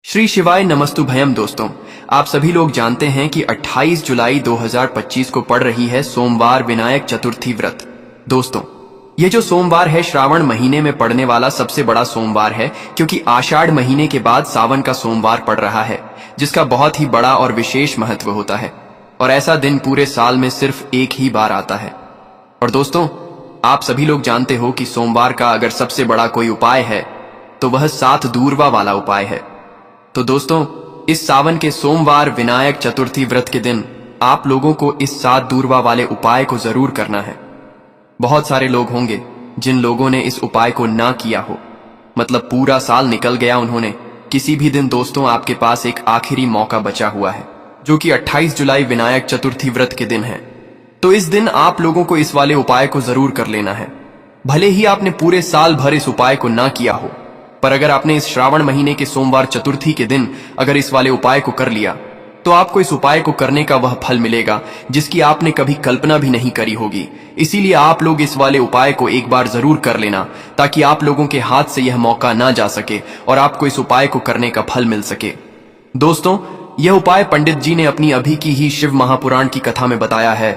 श्री शिवाय नमस्तु भयम। दोस्तों, आप सभी लोग जानते हैं कि 28 जुलाई 2025 को पड़ रही है सोमवार विनायक चतुर्थी व्रत। दोस्तों, यह जो सोमवार है श्रावण महीने में पड़ने वाला सबसे बड़ा सोमवार है, क्योंकि आषाढ़ महीने के बाद सावन का सोमवार पड़ रहा है, जिसका बहुत ही बड़ा और विशेष महत्व होता है। और ऐसा दिन पूरे साल में सिर्फ एक ही बार आता है। और दोस्तों, आप सभी लोग जानते हो कि सोमवार का अगर सबसे बड़ा कोई उपाय है तो वह 7 दूर्वा वाला उपाय है। तो दोस्तों, इस सावन के सोमवार विनायक चतुर्थी व्रत के दिन आप लोगों को इस 7 दूर्वा वाले उपाय को जरूर करना है। बहुत सारे लोग होंगे जिन लोगों ने इस उपाय को ना किया हो, मतलब पूरा साल निकल गया, उन्होंने किसी भी दिन दोस्तों आपके पास एक आखिरी मौका बचा हुआ है, जो कि 28 जुलाई विनायक चतुर्थी व्रत के दिन है। तो इस दिन आप लोगों को इस वाले उपाय को जरूर कर लेना है। भले ही आपने पूरे साल भर इस उपाय को ना किया हो, पर अगर आपने इस श्रावण महीने के सोमवार चतुर्थी के दिन अगर इस वाले उपाय को कर लिया तो आपको इस उपाय को करने का वह फल मिलेगा जिसकी आपने कभी कल्पना भी नहीं करी होगी। इसीलिए आप लोग इस वाले उपाय को एक बार जरूर कर लेना, ताकि आप लोगों के हाथ से यह मौका ना जा सके और आपको इस उपाय को करने का फल मिल सके। दोस्तों, यह उपाय पंडित जी ने अपनी अभी की ही शिव महापुराण की कथा में बताया है,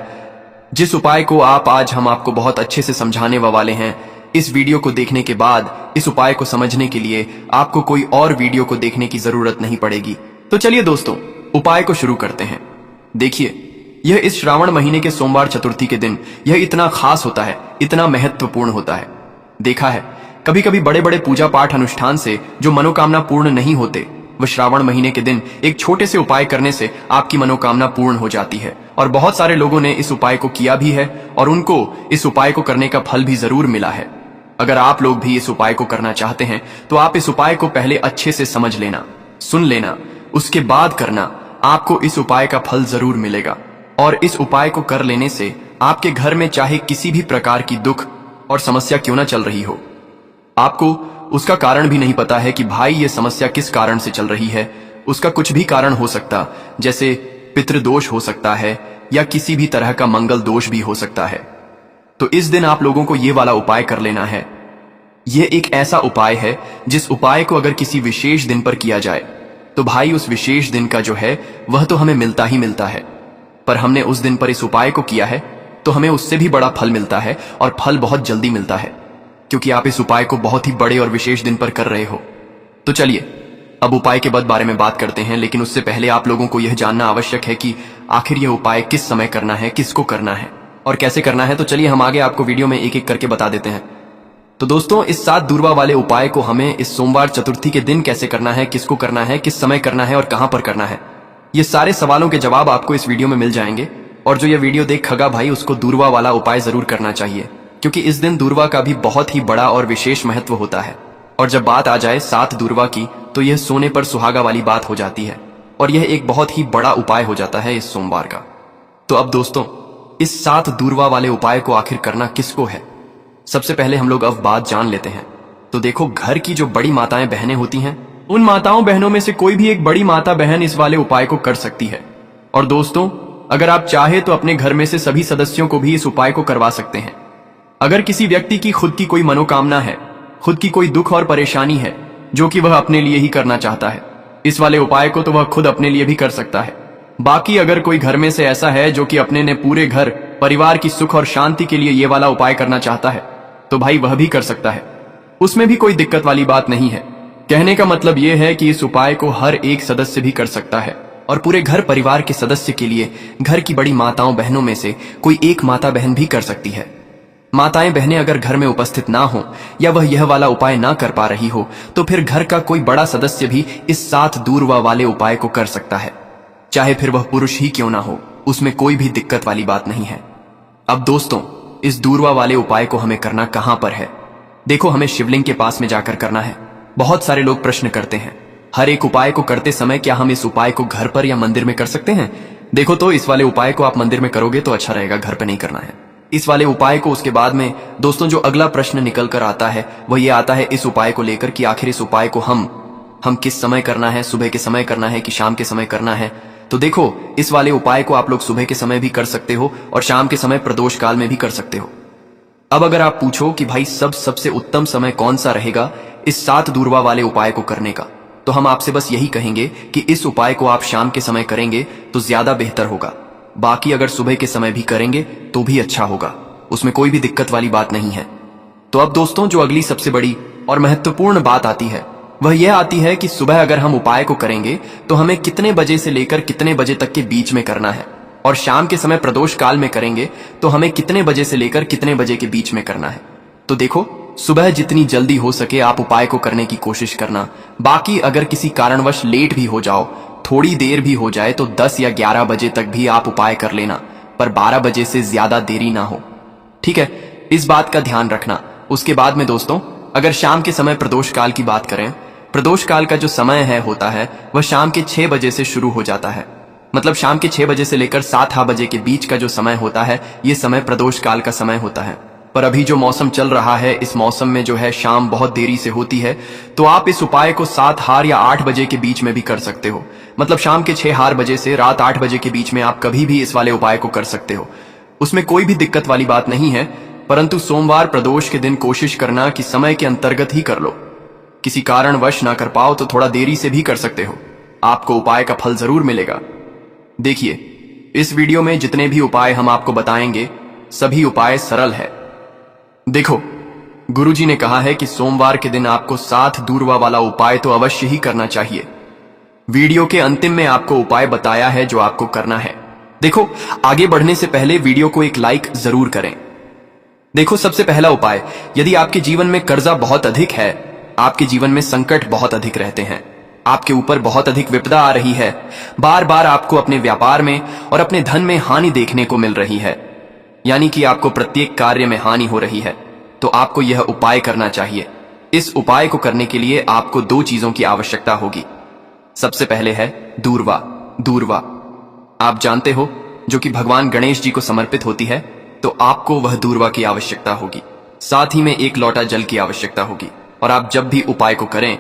जिस उपाय को आज हम आपको बहुत अच्छे से समझाने वाले हैं। इस वीडियो को देखने के बाद इस उपाय को समझने के लिए आपको कोई और वीडियो को देखने की जरूरत नहीं पड़ेगी। तो चलिए दोस्तों, उपाय को शुरू करते हैं। देखिए, यह इस श्रावण महीने के सोमवार चतुर्थी के दिन यह इतना खास होता है, इतना महत्वपूर्ण होता है। देखा है, कभी कभी बड़े बड़े पूजा पाठ अनुष्ठान से जो मनोकामना पूर्ण नहीं होते, वह श्रावण महीने के दिन एक छोटे से उपाय करने से आपकी मनोकामना पूर्ण हो जाती है। और बहुत सारे लोगों ने इस उपाय को किया भी है और उनको इस उपाय को करने का फल भी जरूर मिला है। अगर आप लोग भी इस उपाय को करना चाहते हैं तो आप इस उपाय को पहले अच्छे से समझ लेना, सुन लेना, उसके बाद करना। आपको इस उपाय का फल जरूर मिलेगा। और इस उपाय को कर लेने से आपके घर में चाहे किसी भी प्रकार की दुख और समस्या क्यों ना चल रही हो, आपको उसका कारण भी नहीं पता है कि भाई ये समस्या किस कारण से चल रही है, उसका कुछ भी कारण हो सकता, जैसे पितृदोष हो सकता है या किसी भी तरह का मंगल दोष भी हो सकता है। तो इस दिन आप लोगों को ये वाला उपाय कर लेना है। यह एक ऐसा उपाय है जिस उपाय को अगर किसी विशेष दिन पर किया जाए तो भाई उस विशेष दिन का जो है वह तो हमें मिलता ही मिलता है, पर हमने उस दिन पर इस उपाय को किया है तो हमें उससे भी बड़ा फल मिलता है, और फल बहुत जल्दी मिलता है, क्योंकि आप इस उपाय को बहुत ही बड़े और विशेष दिन पर कर रहे हो। तो चलिए अब उपाय के बारे में बात करते हैं, लेकिन उससे पहले आप लोगों को यह जानना आवश्यक है कि आखिर यह उपाय किस समय करना है, किसको करना है और कैसे करना है। तो चलिए हम आगे आपको वीडियो में एक एक करके बता देते हैं। तो दोस्तों, इस 7 दूर्वा वाले उपाय को हमें इस सोमवार चतुर्थी के दिन कैसे करना है, किसको करना है, किस समय करना है और कहां पर करना है, ये सारे सवालों के जवाब आपको इस वीडियो में मिल जाएंगे। और जो ये वीडियो देखेगा भाई, उसको दूर्वा वाला उपाय जरूर करना चाहिए, क्योंकि इस दिन दूर्वा का भी बहुत ही बड़ा और विशेष महत्व होता है। और जब बात आ जाए 7 दूर्वा की, तो यह सोने पर सुहागा वाली बात हो जाती है, और यह एक बहुत ही बड़ा उपाय हो जाता है इस सोमवार का। तो अब दोस्तों, इस 7 दूर्वा वाले उपाय को आखिर करना किसको है, सबसे पहले हम लोग अब बात जान लेते हैं। तो देखो, घर की जो बड़ी माताएं बहनें होती हैं, उन माताओं बहनों में से कोई भी एक बड़ी माता बहन इस वाले उपाय को कर सकती है। और दोस्तों, अगर आप चाहे तो अपने घर में से सभी सदस्यों को भी इस उपाय को करवा सकते हैं। अगर किसी व्यक्ति की खुद की कोई मनोकामना है, खुद की कोई दुख और परेशानी है जो कि वह अपने लिए ही करना चाहता है, इस वाले उपाय को तो वह खुद अपने लिए भी कर सकता है। बाकी अगर कोई घर में से ऐसा है जो कि अपने ने पूरे घर परिवार की सुख और शांति के लिए ये वाला उपाय करना चाहता है, तो भाई वह भी कर सकता है, उसमें भी कोई दिक्कत वाली बात नहीं है। कहने का मतलब यह है कि इस उपाय को हर एक सदस्य भी कर सकता है, और पूरे घर परिवार के सदस्य के लिए घर की बड़ी माताओं बहनों में से कोई एक माता बहन भी कर सकती है। माताएं बहनें अगर घर में उपस्थित ना हो या वह यह वाला उपाय ना कर पा रही हो, तो फिर घर का कोई बड़ा सदस्य भी इस 7 दूर्वा वाले उपाय को कर सकता है, चाहे फिर वह पुरुष ही क्यों ना हो, उसमें कोई भी दिक्कत वाली बात नहीं है। अब दोस्तों, इस दूर्वा वाले उपाय को हमें करना कहां पर है? देखो, हमें शिवलिंग के पास में जाकर करना है। बहुत सारे लोग प्रश्न करते हैं, हर एक उपाय को करते समय क्या हम इस उपाय को घर पर या मंदिर में कर सकते हैं? देखो, तो इस वाले उपाय को आप मंदिर में करोगे तो अच्छा रहेगा, घर पर नहीं करना है इस वाले उपाय को। उसके बाद में दोस्तों, जो अगला प्रश्न निकल कर आता है वह ये आता है इस उपाय को लेकर कि आखिर इस उपाय को हम किस समय करना है, सुबह के समय करना है कि शाम के समय करना है? तो देखो, इस वाले उपाय को आप लोग सुबह के समय भी कर सकते हो और शाम के समय प्रदोष काल में भी कर सकते हो। अब अगर आप पूछो कि भाई सबसे उत्तम समय कौन सा रहेगा इस 7 दूर्वा वाले उपाय को करने का, तो हम आपसे बस यही कहेंगे कि इस उपाय को आप शाम के समय करेंगे तो ज्यादा बेहतर होगा। बाकी अगर सुबह के समय भी करेंगे तो भी अच्छा होगा, उसमें कोई भी दिक्कत वाली बात नहीं है। तो अब दोस्तों, जो अगली सबसे बड़ी और महत्वपूर्ण बात आती है वह यह आती है कि सुबह अगर हम उपाय को करेंगे तो हमें कितने बजे से लेकर कितने बजे तक के बीच में करना है, और शाम के समय प्रदोष काल में करेंगे तो हमें कितने बजे से लेकर कितने बजे के बीच में करना है। तो देखो, सुबह जितनी जल्दी हो सके आप उपाय को करने की कोशिश करना। बाकी अगर किसी कारणवश लेट भी हो जाओ, थोड़ी देर भी हो जाए, तो 10 या 11 बजे तक भी आप उपाय कर लेना, पर 12 बजे से ज्यादा देरी ना हो। ठीक है, इस बात का ध्यान रखना। उसके बाद में दोस्तों, अगर शाम के समय प्रदोष काल की बात करें, प्रदोष काल का जो समय होता है वह शाम के 6 बजे से शुरू हो जाता है। मतलब शाम के 6 बजे से लेकर 7 बजे के बीच का जो समय होता है, यह समय प्रदोष काल का समय होता है। पर अभी जो मौसम चल रहा है, इस मौसम में जो है शाम बहुत देरी से होती है, तो आप इस उपाय को 7 या 8 बजे के बीच में भी कर सकते हो। मतलब शाम के 6 बजे से रात 8 बजे के बीच में आप कभी भी इस वाले उपाय को कर सकते हो, उसमें कोई भी दिक्कत वाली बात नहीं है। परंतु सोमवार प्रदोष के दिन कोशिश करना कि समय के अंतर्गत ही कर लो। किसी कारणवश ना कर पाओ तो थोड़ा देरी से भी कर सकते हो, आपको उपाय का फल जरूर मिलेगा। देखिए, इस वीडियो में जितने भी उपाय हम आपको बताएंगे सभी उपाय सरल है। देखो, गुरुजी ने कहा है कि सोमवार के दिन आपको 7 दूर्वा वाला उपाय तो अवश्य ही करना चाहिए। वीडियो के अंतिम में आपको उपाय बताया है जो आपको करना है। देखो, आगे बढ़ने से पहले वीडियो को एक लाइक जरूर करें। देखो, सबसे पहला उपाय, यदि आपके जीवन में कर्जा बहुत अधिक है, आपके जीवन में संकट बहुत अधिक रहते हैं, आपके ऊपर बहुत अधिक विपदा आ रही है, बार बार आपको अपने व्यापार में और अपने धन में हानि देखने को मिल रही है, यानी कि आपको प्रत्येक कार्य में हानि हो रही है, तो आपको यह उपाय करना चाहिए। इस उपाय को करने के लिए आपको 2 चीजों की आवश्यकता होगी। सबसे पहले है दूर्वा। दूर्वा आप जानते हो, जो कि भगवान गणेश जी को समर्पित होती है, तो आपको वह दूर्वा की आवश्यकता होगी। साथ ही में 1 लोटा जल की आवश्यकता होगी। और आप जब भी उपाय को करें,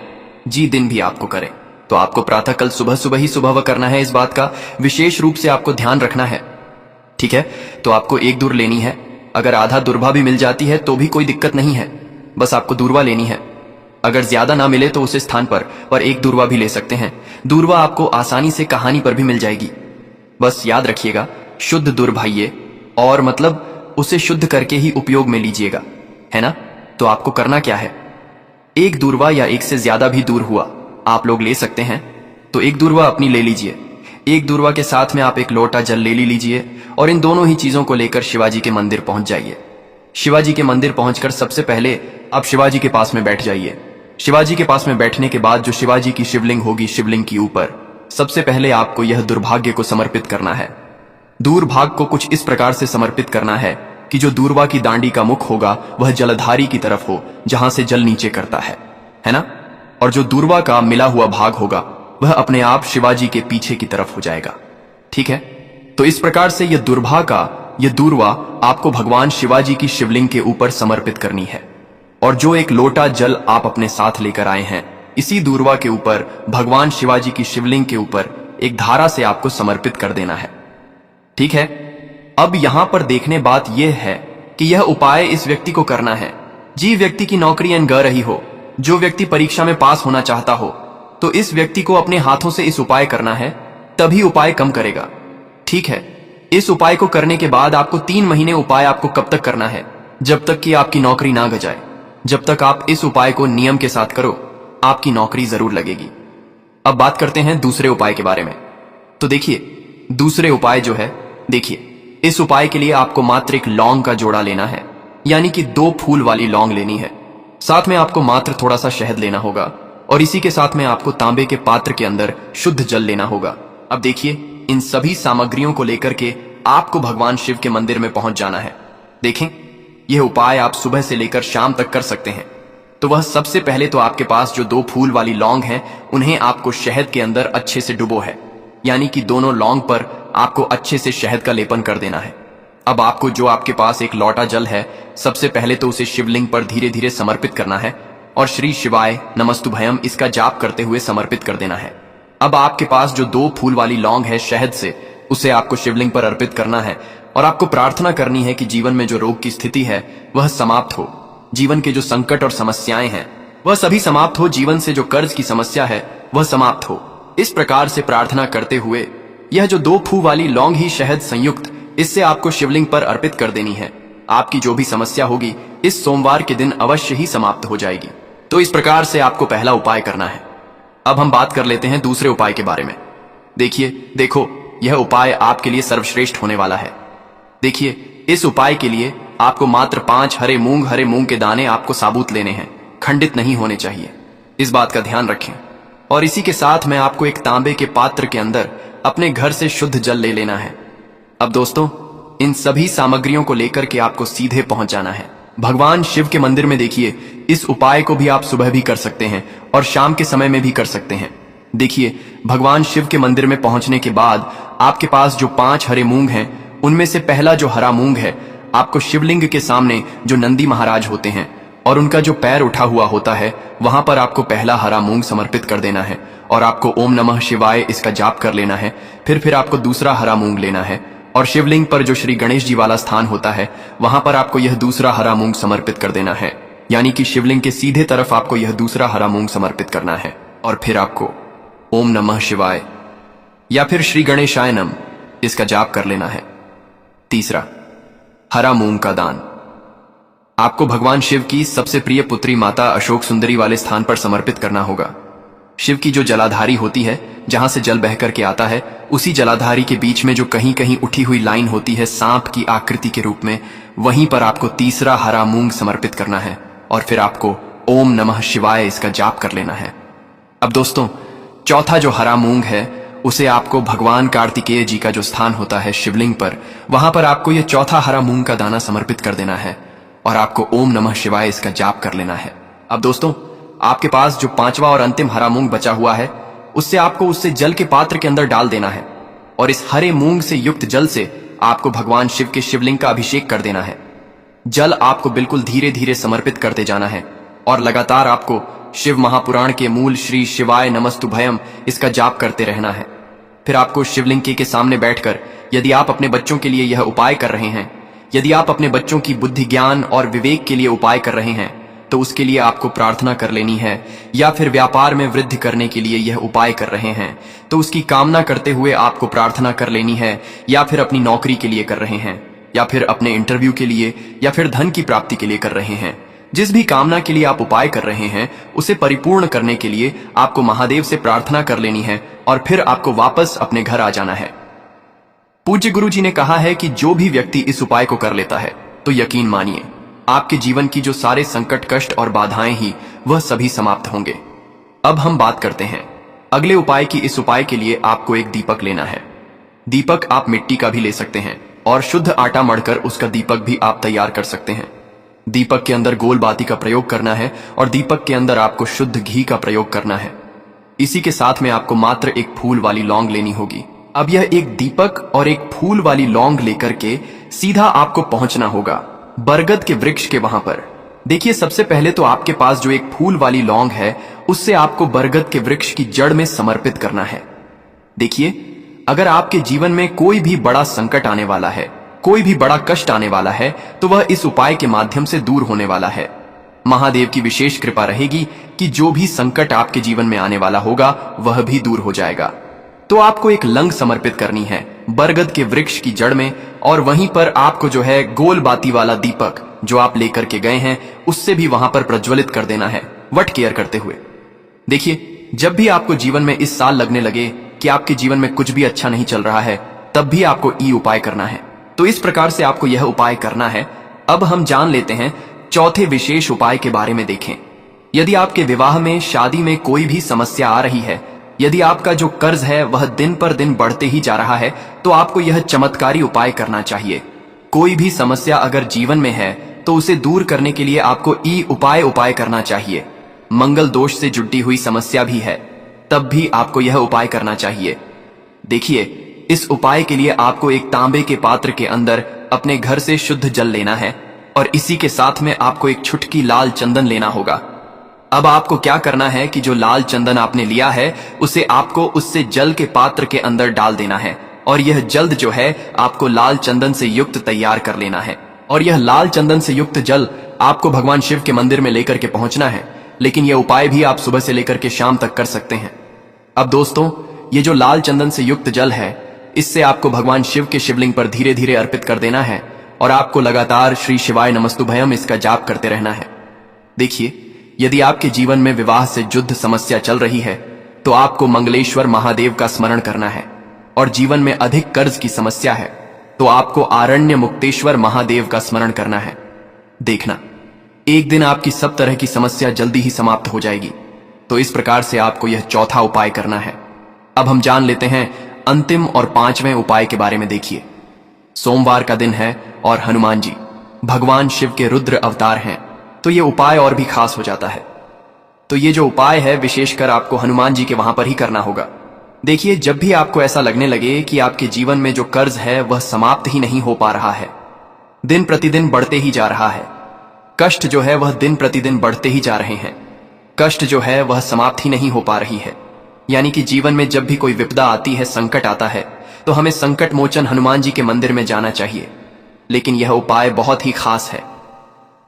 दिन भी आपको करें, तो आपको प्रातः कल सुबह ही सुबह करना है। इस बात का विशेष रूप से आपको ध्यान रखना है। ठीक है, तो आपको 1 दूर लेनी है। अगर आधा दूर्वा भी मिल जाती है तो भी कोई दिक्कत नहीं है, बस आपको दूर्वा लेनी है। अगर ज्यादा ना मिले तो उस स्थान पर 1 दूर्वा भी ले सकते हैं। दूर्वा आपको आसानी से कहानी पर भी मिल जाएगी। बस याद रखिएगा, शुद्ध दुर्भाइये, और मतलब उसे शुद्ध करके ही उपयोग में लीजिएगा, है ना। तो आपको करना क्या है, 1 दूर्वा या 1 से ज्यादा भी दूर हुआ आप लोग ले सकते हैं, तो 1 दूर्वा अपनी ले लीजिए। 1 दूर्वा के साथ में आप 1 लोटा जल ले लीजिए और इन दोनों ही चीजों को लेकर शिवाजी के मंदिर पहुंच जाइए। शिवाजी के मंदिर पहुंचकर सबसे पहले आप शिवाजी के पास में बैठ जाइए। शिवाजी के पास में बैठने के बाद जो शिवाजी की शिवलिंग होगी, शिवलिंग के ऊपर सबसे पहले आपको यह दुर्भाग्य को समर्पित करना है। दूरभाग को कुछ इस प्रकार से समर्पित करना है कि जो दूर्वा की दांडी का मुख होगा वह जलधारी की तरफ हो, जहां से जल नीचे करता है ना। और जो दूर्वा का मिला हुआ भाग होगा वह अपने आप शिवाजी के पीछे की तरफ हो जाएगा। ठीक है, तो इस प्रकार से यह यह दूर्वा आपको भगवान शिवाजी की शिवलिंग के ऊपर समर्पित करनी है। और जो 1 लोटा जल आप अपने साथ लेकर आए हैं, इसी दूर्वा के ऊपर भगवान शिवाजी की शिवलिंग के ऊपर एक धारा से आपको समर्पित कर देना है। ठीक है, अब यहां पर देखने बात यह है कि यह उपाय इस व्यक्ति को करना है व्यक्ति की नौकरी ग रही हो, जो व्यक्ति परीक्षा में पास होना चाहता हो, तो इस व्यक्ति को अपने हाथों से इस उपाय करना है, तभी उपाय कम करेगा। ठीक है, इस उपाय को करने के बाद आपको 3 महीने उपाय आपको कब तक करना है, जब तक कि आपकी नौकरी ना गजाए। जब तक आप इस उपाय को नियम के साथ करो, आपकी नौकरी जरूर लगेगी। अब बात करते हैं दूसरे उपाय के बारे में। तो देखिए, दूसरे उपाय जो है, देखिए, इस उपाय के लिए आपको मात्र 1 लौंग का जोड़ा लेना है, यानी कि 2 फूल वाली लौंग लेनी है। साथ में आपको मात्र थोड़ा सा शहद लेना होगा और इसी के साथ में आपको तांबे के पात्र के अंदर शुद्ध जल लेना होगा। अब देखिए, इन सभी सामग्रियों को लेकर के आपको भगवान शिव के मंदिर में पहुंच जाना है। देखें, यह उपाय आप सुबह से लेकर शाम तक कर सकते हैं। तो वह सबसे पहले तो आपके पास जो 2 फूल वाली लौंग हैं, उन्हें आपको शहद के अंदर अच्छे से डुबो है, यानी कि दोनों लौंग पर आपको अच्छे से शहद का लेपन कर देना है। अब आपको जो आपके पास 1 लोटा जल है, सबसे पहले तो उसे शिवलिंग पर धीरे धीरे समर्पित करना है और श्री शिवाय नमस्तुभयम इसका जाप करते हुए समर्पित कर देना है। अब आपके पास जो 2 फूल वाली लौंग है शहद से, उसे आपको शिवलिंग पर अर्पित करना है और आपको प्रार्थना करनी है कि जीवन में जो रोग की स्थिति है वह समाप्त हो, जीवन के जो संकट और समस्याएं हैं वह सभी समाप्त हो, जीवन से जो कर्ज की समस्या है वह समाप्त हो। इस प्रकार से प्रार्थना करते हुए यह जो 2 फू वाली लौंग ही शहद संयुक्त, इससे आपको शिवलिंग पर अर्पित कर देनी है। आपकी जो भी समस्या होगी इस सोमवार के दिन अवश्य ही समाप्त हो जाएगी। तो इस प्रकार से आपको पहला उपाय करना है। अब हम बात कर लेते हैं दूसरे उपाय के बारे में। देखो, यह उपाय आपके लिए सर्वश्रेष्ठ होने वाला है। देखिए, इस उपाय के लिए आपको मात्र 5 हरे मूंग के दाने आपको साबुत लेने हैं, खंडित नहीं होने चाहिए। इस बात का ध्यान रखें। और इसी के साथ में आपको एक तांबे के पात्र के अंदर अपने घर से शुद्ध जल ले लेना है। अब दोस्तों, इन सभी सामग्रियों को लेकर के आपको सीधे पहुंच जाना है भगवान शिव के मंदिर में। देखिए, इस उपाय को भी आप सुबह भी कर सकते हैं और शाम के समय में भी कर सकते हैं। देखिए, भगवान शिव के मंदिर में पहुंचने के बाद आपके पास जो 5 हरे मूंग हैं, उनमें से पहला जो हरा मूंग है, आपको शिवलिंग के सामने जो नंदी महाराज होते हैं और उनका जो पैर उठा हुआ होता है, वहां पर आपको पहला हरा मूंग समर्पित कर देना है और आपको ओम नमः शिवाय इसका जाप कर लेना है। फिर आपको दूसरा हरा मूंग लेना है और शिवलिंग पर जो श्री गणेश जी वाला स्थान होता है, वहां पर आपको यह दूसरा हरा मूंग समर्पित कर देना है। यानी कि शिवलिंग के सीधे तरफ आपको यह दूसरा हरा मूंग समर्पित करना है और फिर आपको ओम नमः शिवाय या फिर श्री गणेशाय नम इसका जाप कर लेना है। तीसरा, हरा मूंग का दान आपको भगवान शिव की सबसे प्रिय पुत्री माता अशोक सुंदरी वाले स्थान पर समर्पित करना होगा। शिव की जो जलाधारी होती है, जहां से जल बह करके आता है, उसी जलाधारी के बीच में जो कहीं कहीं उठी हुई लाइन होती है सांप की आकृति के रूप में, वहीं पर आपको तीसरा हरा मूंग समर्पित करना है और फिर आपको ओम नमः शिवाय इसका जाप कर लेना है। अब दोस्तों, चौथा जो हरा मूंग है, उसे आपको भगवान कार्तिकेय जी का जो स्थान होता है शिवलिंग पर, वहां पर आपको यह चौथा हरा मूंग का दाना समर्पित कर देना है और आपको ओम नमः शिवाय इसका जाप कर लेना है। अब दोस्तों, आपके पास जो 5वां और अंतिम हरा मूंग बचा हुआ है, उससे आपको उससे जल के पात्र के अंदर डाल देना है और इस हरे मूंग से युक्त जल से आपको भगवान शिव के शिवलिंग का अभिषेक कर देना है। जल आपको बिल्कुल धीरे धीरे समर्पित करते जाना है और लगातार आपको शिव महापुराण के मूल श्री शिवाय नमस्तुभयम इसका जाप करते रहना है। फिर आपको शिवलिंग के सामने बैठकर, यदि आप अपने बच्चों के लिए यह उपाय कर रहे हैं, यदि आप अपने बच्चों की बुद्धि ज्ञान और विवेक के लिए उपाय कर रहे हैं, तो उसके लिए आपको प्रार्थना कर लेनी है। या फिर व्यापार में वृद्धि करने के लिए यह उपाय कर रहे हैं, तो उसकी कामना करते हुए आपको प्रार्थना कर लेनी है। या फिर अपनी नौकरी के लिए कर रहे हैं, या फिर अपने इंटरव्यू के लिए, या फिर धन की प्राप्ति के लिए कर रहे हैं, जिस भी कामना के लिए आप उपाय कर रहे हैं, उसे परिपूर्ण करने के लिए आपको महादेव से प्रार्थना कर लेनी है और फिर आपको वापस अपने घर आ जाना है। पूज्य गुरु जी ने कहा है कि जो भी व्यक्ति इस उपाय को कर लेता है, तो यकीन मानिए आपके जीवन की जो सारे संकट, कष्ट और बाधाएं ही, वह सभी समाप्त होंगे। अब हम बात करते हैं अगले उपाय की। इस उपाय के लिए आपको एक दीपक लेना है। दीपक आप मिट्टी का भी ले सकते हैं और शुद्ध आटा मढ़कर उसका दीपक भी आप तैयार कर सकते हैं। दीपक के अंदर गोल बाती का प्रयोग करना है और दीपक के अंदर आपको शुद्ध घी का प्रयोग करना है। इसी के साथ में आपको मात्र एक फूल वाली लौंग लेनी होगी। अब यह एक दीपक और एक फूल वाली लौंग लेकर के सीधा आपको पहुंचना होगा बरगद के वृक्ष के वहां पर। देखिए, सबसे पहले तो आपके पास जो एक फूल वाली लौंग है, उससे आपको बरगद के वृक्ष की जड़ में समर्पित करना है। देखिए, अगर आपके जीवन में कोई भी बड़ा संकट आने वाला है, कोई भी बड़ा कष्ट आने वाला है, तो वह इस उपाय के माध्यम से दूर होने वाला है। महादेव की विशेष कृपा रहेगी कि जो भी संकट आपके जीवन में आने वाला होगा, वह भी दूर हो जाएगा। तो आपको एक लंग समर्पित करनी है बरगद के वृक्ष की जड़ में और वहीं पर आपको जो है गोल बाती वाला दीपक जो आप लेकर के गए हैं, उससे भी वहां पर प्रज्वलित कर देना है, वट केयर करते हुए। देखिए, जब भी आपको जीवन में इस साल लगने लगे कि आपके जीवन में कुछ भी अच्छा नहीं चल रहा है, तब भी आपको ई उपाय करना है। तो इस प्रकार से आपको यह उपाय करना है। अब हम जान लेते हैं चौथे विशेष उपाय के बारे में। देखें, यदि आपके विवाह में, शादी में कोई भी समस्या आ रही है, यदि आपका जो कर्ज है वह दिन पर दिन बढ़ते ही जा रहा है, तो आपको यह चमत्कारी उपाय करना चाहिए। कोई भी समस्या अगर जीवन में है, तो उसे दूर करने के लिए आपको ई उपाय करना चाहिए। मंगल दोष से जुड़ी हुई समस्या भी है, तब भी आपको यह उपाय करना चाहिए। देखिए, इस उपाय के लिए आपको एक तांबे के पात्र के अंदर अपने घर से शुद्ध जल लेना है और इसी के साथ में आपको एक छुटकी लाल चंदन लेना होगा। अब आपको क्या करना है कि जो लाल चंदन आपने लिया है, उसे आपको उससे जल के पात्र के अंदर डाल देना है और यह जल्द जो है आपको लाल चंदन से युक्त तैयार कर लेना है। और यह लाल चंदन से युक्त जल आपको भगवान शिव के मंदिर में लेकर के पहुंचना है। लेकिन यह उपाय भी आप सुबह से लेकर के शाम तक कर सकते हैं। अब दोस्तों, ये जो लाल चंदन से युक्त जल है, इससे आपको भगवान शिव के शिवलिंग पर धीरे धीरे अर्पित कर देना है और आपको लगातार श्री शिवाय नमस्तुभयम इसका जाप करते रहना है। देखिए, यदि आपके जीवन में विवाह से जुद्ध समस्या चल रही है तो आपको मंगलेश्वर महादेव का स्मरण करना है, और जीवन में अधिक कर्ज की समस्या है तो आपको आरण्य मुक्तेश्वर महादेव का स्मरण करना है। देखना, एक दिन आपकी सब तरह की समस्या जल्दी ही समाप्त हो जाएगी। तो इस प्रकार से आपको यह चौथा उपाय करना है। अब हम जान लेते हैं अंतिम और पांचवें उपाय के बारे में। देखिए, सोमवार का दिन है और हनुमान जी भगवान शिव के रुद्र अवतार हैं, तो ये उपाय और भी खास हो जाता है। तो ये जो उपाय है विशेषकर आपको हनुमान जी के वहां पर ही करना होगा। देखिए, जब भी आपको ऐसा लगने लगे कि आपके जीवन में जो कर्ज है वह समाप्त ही नहीं हो पा रहा है, दिन प्रतिदिन बढ़ते ही जा रहा है, कष्ट जो है वह दिन प्रतिदिन बढ़ते ही जा रहे हैं, कष्ट जो है वह समाप्त ही नहीं हो पा रही है, यानी कि जीवन में जब भी कोई विपदा आती है, संकट आता है, तो हमें संकट मोचन हनुमान जी के मंदिर में जाना चाहिए। लेकिन यह उपाय बहुत ही खास है।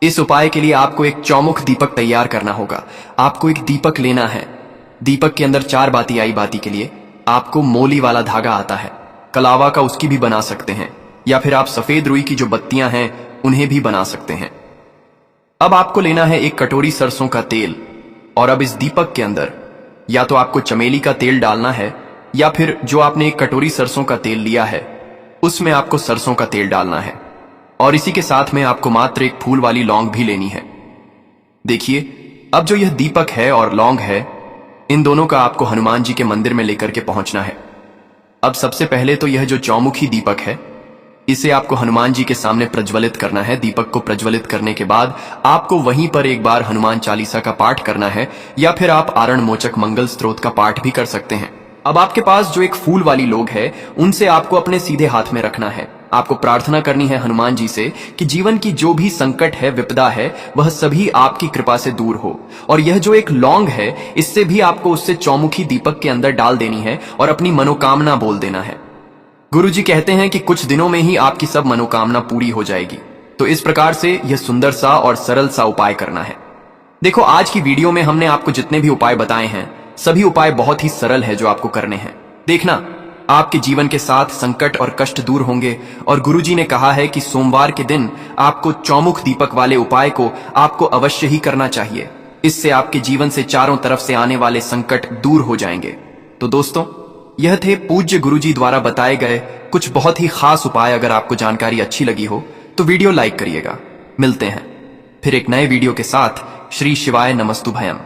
इस उपाय के लिए आपको एक चौमुख दीपक तैयार करना होगा। आपको एक दीपक लेना है। दीपक के अंदर 4 बाती आई बाती के लिए आपको मोली वाला धागा आता है, कलावा का उसकी भी बना सकते हैं, या फिर आप सफेद रुई की जो बत्तियां हैं उन्हें भी बना सकते हैं। अब आपको लेना है एक कटोरी सरसों का तेल, और अब इस दीपक के अंदर या तो आपको चमेली का तेल डालना है, या फिर जो आपने एक कटोरी सरसों का तेल लिया है उसमें आपको सरसों का तेल डालना है, और इसी के साथ में आपको मात्र एक फूल वाली लौंग भी लेनी है। देखिए, अब जो यह दीपक है और लौंग है, इन दोनों का आपको हनुमान जी के मंदिर में लेकर के पहुंचना है। अब सबसे पहले तो यह जो चौमुखी दीपक है, इसे आपको हनुमान जी के सामने प्रज्वलित करना है। दीपक को प्रज्वलित करने के बाद आपको वहीं पर एक बार हनुमान चालीसा का पाठ करना है, या फिर आप आरण मोचक मंगल स्तोत्र का पाठ भी कर सकते हैं। अब आपके पास जो एक फूल वाली लौंग है, उनसे आपको अपने सीधे हाथ में रखना है। आपको प्रार्थना करनी है हनुमान जी से कि जीवन की जो भी संकट है, विपदा है, वह सभी आपकी कृपा से दूर हो। और यह जो एक लौंग है, इससे भी आपको उससे चौमुखी दीपक के अंदर डाल देनी है और अपनी मनोकामना बोल देना है। गुरुजी कहते हैं कि कुछ दिनों में ही आपकी सब मनोकामना पूरी हो जाएगी। तो इस प्रकार से यह सुंदर सा और सरल सा उपाय करना है। देखो, आज की वीडियो में हमने आपको जितने भी उपाय बताए हैं, सभी उपाय बहुत ही सरल है जो आपको करने हैं। देखना, आपके जीवन के साथ संकट और कष्ट दूर होंगे। और गुरुजी ने कहा है कि सोमवार के दिन आपको चौमुख दीपक वाले उपाय को आपको अवश्य ही करना चाहिए। इससे आपके जीवन से चारों तरफ से आने वाले संकट दूर हो जाएंगे। तो दोस्तों, यह थे पूज्य गुरुजी द्वारा बताए गए कुछ बहुत ही खास उपाय। अगर आपको जानकारी अच्छी लगी हो तो वीडियो लाइक करिएगा। मिलते हैं फिर एक नए वीडियो के साथ। श्री शिवाय नमस्तुभयम।